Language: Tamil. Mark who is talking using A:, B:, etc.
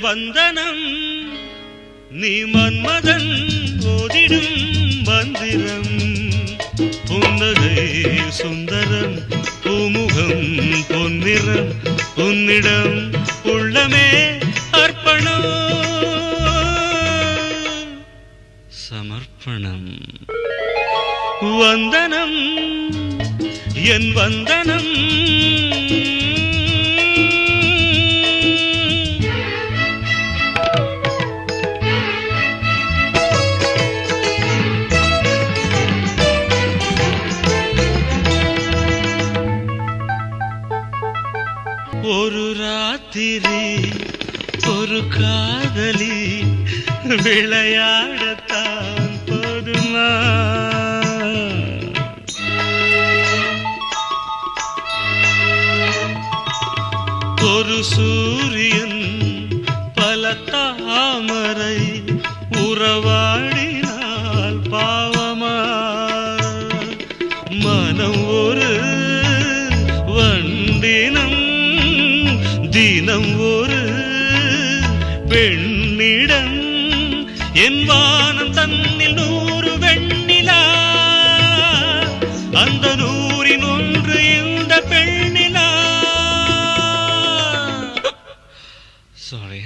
A: வந்தனம் நீ மன்மதன் ஓதிடும் மந்திரம் புன்னகை சுந்தரம் பூமுகம் பொன்னிறம் உன்னிடம் உள்ளமே அர்ப்பணம் சமர்ப்பணம் வந்தனம் என் வந்தனம் ஒரு ராத்திரி ஒரு காதலி விளையாடத்தான் போதுமா ஒரு சூரியன் பல தாமரை உறவாடினால் பாவமா மனம் ஒரு வண்டினம் தினம் ஒரு பெண்ணிடம் என் வானம் தன்னில் 100 வெண்ணிலா அந்த 100இன் ஒன்று இந்த பெண்ணிலா சாரி